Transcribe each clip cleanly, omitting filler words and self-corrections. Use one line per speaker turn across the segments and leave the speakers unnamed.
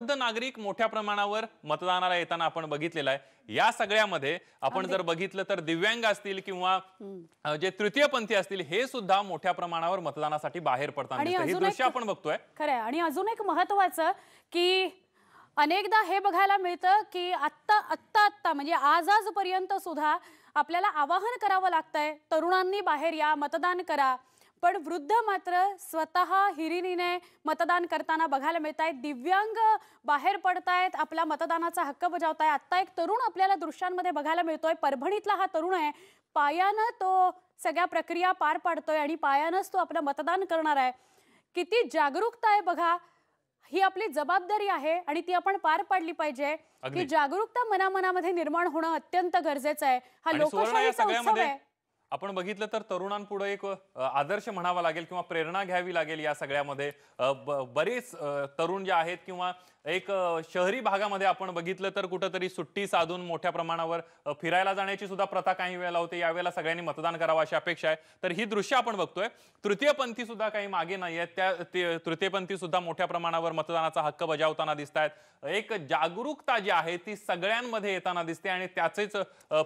नागरिक मोठ्या प्रमाणावर मतदानाला येताना आपण बघितलेला आहे। या सगळ्यामध्ये आपण जर बघितलं तर दिव्यांग असतील किंवा जे तृतीयपंथी असतील हे सुद्धा मोठ्या प्रमाणावर मतदानासाठी बाहेर पडताना दिसतात। हे दृश्य आपण बघतोय।
खरं आहे। आणि अजून एक महत्त्वाचं की अनेकदा हे बघायला मिळतं की आत्ता म्हणजे आजपर्यंत सुद्धा आपल्याला आवाहन करावं लागतंय, तरुणांनी बाहेर या, मतदान करा। पण वृद्ध मात्र स्वतः हिरिरीने मतदान करताना बघायला मिळतायत। दिव्यांग बाहेर पडतायत, आपला मतदानाचा हक्क बजावतायत। आता एक तरुण आपल्याला दृश्यांमध्ये बघायला मिळतोय, परभणीतला हा तरुण आहे। पायानं तो सगळ्या प्रक्रिया पार पाडतोय आणि पायानंच तो आपलं मतदान करणार आहे। किती जागरूकता आहे बघा, ही आपली जबाबदारी आहे आणि ती आपण पार पाडली पाहिजे। की जागरूकता मनामध्ये निर्माण होणं अत्यंत गरजेचं आहे। हा लोकशाहीचा उत्सव आहे।
आपण बघितलं तर तरुणांपुढे एक आदर्श म्हणावा लागेल किंवा प्रेरणा घ्यावी लागेल। या सगळ्यामध्ये बरेच तरुण जे आहेत किंवा एक शहरी भागामध्ये आपण बघितलं तर कुठेतरी सुट्टी साधून मोठ्या प्रमाणावर फिरायला जाण्याची सुद्धा प्रथा काही वेळेला होते। यावेळेला सगळ्यांनी मतदान करावं अशी अपेक्षा आहे। तर ही दृश्य आपण बघतोय, तृतीयपंथी सुद्धा काही मागे नाही आहेत। त्या तृतीयपंथी सुद्धा मोठ्या प्रमाणावर मतदानाचा हक्क बजावताना दिसतायत। एक जागरूकता जी आहे ती सगळ्यांमध्ये येताना दिसते आणि त्याचेच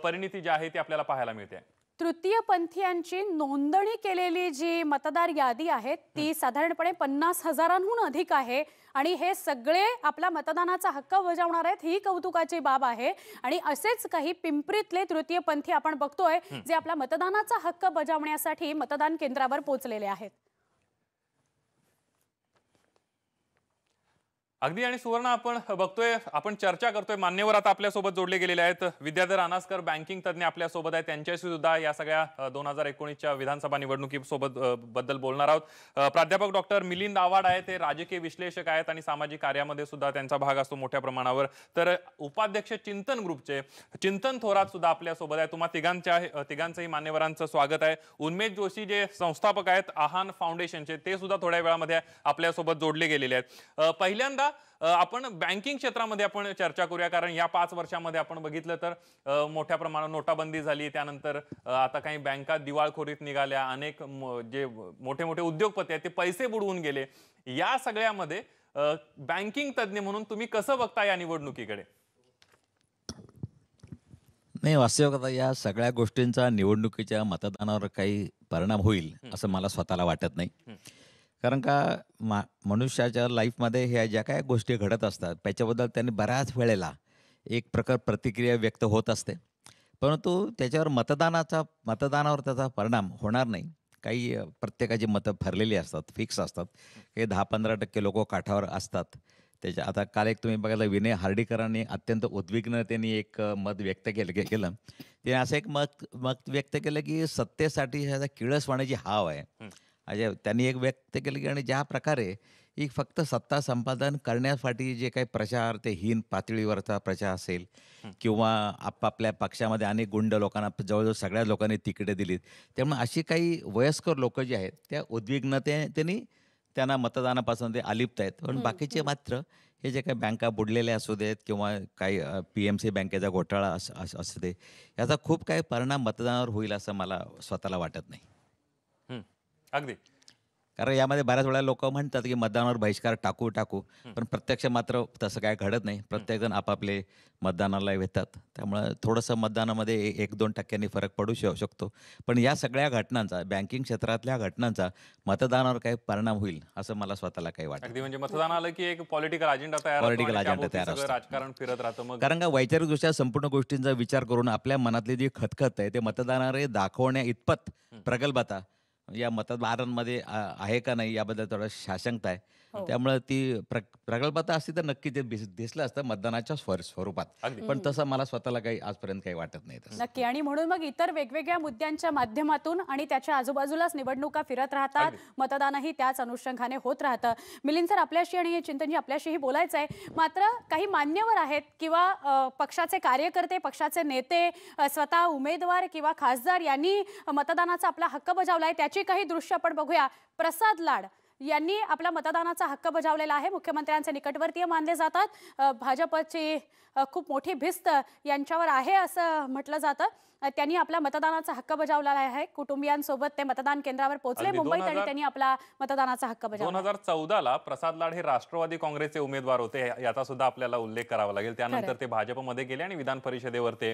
परिणिती जी आहे ती आपल्याला पाहायला मिळते।
तृतीयपंथीयांची नोंदणी केलेली जी मतदार यादी आहे ती साधारणपणे 50,000हून अधिक आहे आणि हे सगळे आपला मतदानाचा हक्क बजावणार आहेत। ही कौतुकाची बाब आहे। आणि असेच काही पिंपरीतले तृतीयपंथी आपण बघतोय जे आपला मतदानाचा हक्क बजावण्यासाठी मतदान केंद्रावर पोहोचलेले आहेत।
अगदी। आणि सुवर्ण आपण बघतोय, आपण चर्चा करतोय, मान्यवर आता आपल्या सोबत जोडले गेलेले आहेत। विद्याधर अनासकर बँकिंग तज्ञ आपल्या सोबत आहेत, त्यांच्याशी सुद्धा या सगळ्या 2019च्या विधानसभा निवडणुकीसोबत बद्दल बोलणार आहोत। प्राध्यापक डॉक्टर मिलिंद आव्हाड आहेत, ते राजकीय विश्लेषक आहेत आणि सामाजिक कार्यामध्ये सुद्धा त्यांचा भाग असतो मोठ्या प्रमाणावर। तर उपाध्यक्ष चिंतन ग्रुपचे चिंतन थोरात सुद्धा आपल्या सोबत आहेत। तुम्हा तिघांचंही मान्यवरांचं स्वागत आहे। उन्मेष जोशी जे संस्थापक आहेत आहान फाउंडेशनचे, ते सुद्धा थोड्या वेळामध्ये आपल्या सोबत जोडले गेलेले आहेत। पहिल्यांदा आपण बँकिंग क्षेत्रामध्ये आपण चर्चा करूया, कारण या 5 वर्षांमध्ये आपण बघितलं तर मोठ्या प्रमाणात नोटाबंदी झाली, त्यानंतर आता काही बँका दिवाळखोरीत निघाल्या, अनेक जे मोठे मोठे उद्योगपती आहेत ते पैसे बुडवून गेले। या सगळ्यामध्ये बँकिंग तज्ञ म्हणून तुम्ही कसं बघता या निवडणुकीकडे?
नाही, वास्तविकता या सगळ्या गोष्टींचा निवडणुकीच्या मतदानावर काही परिणाम होईल असं मला स्वतःला वाटत नाही। कारण का मनुष्याच्या लाईफमध्ये ह्या ज्या काही गोष्टी घडत असतात त्याच्याबद्दल त्यांनी बऱ्याच वेळेला एक प्रकार प्रतिक्रिया व्यक्त होत असते, परंतु त्याच्यावर मतदानावर त्याचा परिणाम होणार नाही। काही प्रत्येकाची मतं ठरलेली असतात, फिक्स असतात। काही 10-15% लोक काठावर असतात त्याच्या। आता काल एक तुम्ही बघायला विनय हार्डीकरांनी अत्यंत उद्विग्नतेने एक मत व्यक्त केलं। ते असं एक मत व्यक्त केलं की सत्तेसाठी ह्याचा किळसवाण्याची हाव आहे। म्हणजे त्यांनी एक व्यक्त केलं की आणि ज्या प्रकारे ही फक्त सत्ता संपादन करण्यासाठी जे काही प्रचार, ते हीन पातळीवरचा प्रचार असेल किंवा आपापल्या पक्षामध्ये अनेक गुंड लोकांना जवळजवळ सगळ्या लोकांनी तिकिटे दिलीत, त्यामुळे अशी काही वयस्कर लोक जी आहेत त्या उद्विग्नतेने त्यांना मतदानापासून ते अलिप्त आहेत। पण बाकीचे मात्र हे जे काही बँका बुडलेल्या असू देत किंवा काही PMC बँकेचा घोटाळा असू दे, याचा खूप काही परिणाम मतदानावर होईल असं मला स्वतःला वाटत नाही।
अगदी।
कारण यामध्ये बऱ्याच वेळा लोक म्हणतात की मतदानावर बहिष्कार टाकू, पण प्रत्यक्ष मात्र तसं काय घडत नाही। प्रत्येकजण आपापले मतदानाला येतात, त्यामुळे थोडंसं मतदानामध्ये 1-2% फरक पडू शकतो। पण या सगळ्या घटनांचा, बँकिंग क्षेत्रातल्या घटनांचा मतदानावर काही परिणाम होईल असं मला स्वतःला काही वाटत।
अगदी। म्हणजे मतदान आलं की एक पॉलिटिकल अजेंडा तयार असतो, राजकारण फिरत राहतं। मग
कारण का वैचारिकदृष्ट्या संपूर्ण गोष्टींचा विचार करून आपल्या मनातली जी खतखत आहे ते मतदानावर दाखवण्या इतपत प्रगल्भता या मतदारांमध्ये आहे का नाही याबद्दल थोडं साशंकता आहे। त्यामुळे ती प्रगल्भता असती तर नक्की ते दिसलं असतं मतदानाच्या स्वरूपात, पण तसं मला स्वतःला काही आजपर्यंत काही वाटत नाही
नक्की। आणि म्हणून मग इतर वेगवेगळ्या मुद्द्यांच्या माध्यमातून आणि त्याच्या आजूबाजूलाच निवडणुका फिरत राहतात, मतदानही त्याच अनुषंगाने होत राहतं। मिलिंद सर, आपल्याशी आणि चिंतनजी आपल्याशीही बोलायचं आहे। मात्र काही मान्यवर आहेत किंवा पक्षाचे कार्यकर्ते, पक्षाचे नेते, स्वतः उमेदवार किंवा खासदार यांनी मतदानाचा आपला हक्क बजावलाय, त्याची काही दृश्य आपण बघूया। प्रसाद लाड यांनी आपला मतदानाचा हक्क बजावलेला आहे. मुख्यमंत्र्यांचे निकटवर्तीय मानले जातात. भाजपची खूप मोठी भिस्त यांच्यावर आहे असं म्हटलं जातं. त्यांनी आपला मतदानाचा हक्क बजावलेला आहे. कुटुंबियांसोबत ते मतदान केंद्रावर पोहोचले
अगदी
मुंबईत आणि त्यांनी आपला मतदानाचा हक्क बजावला.
2014ला प्रसाद लाड हे राष्ट्रवादी काँग्रेसचे उमेदवार होते, याचा सुद्धा आपल्याला उल्लेख करावा लागेल. त्यानंतर ते भाजपमध्ये गेले आणि विधान परिषदेवर ते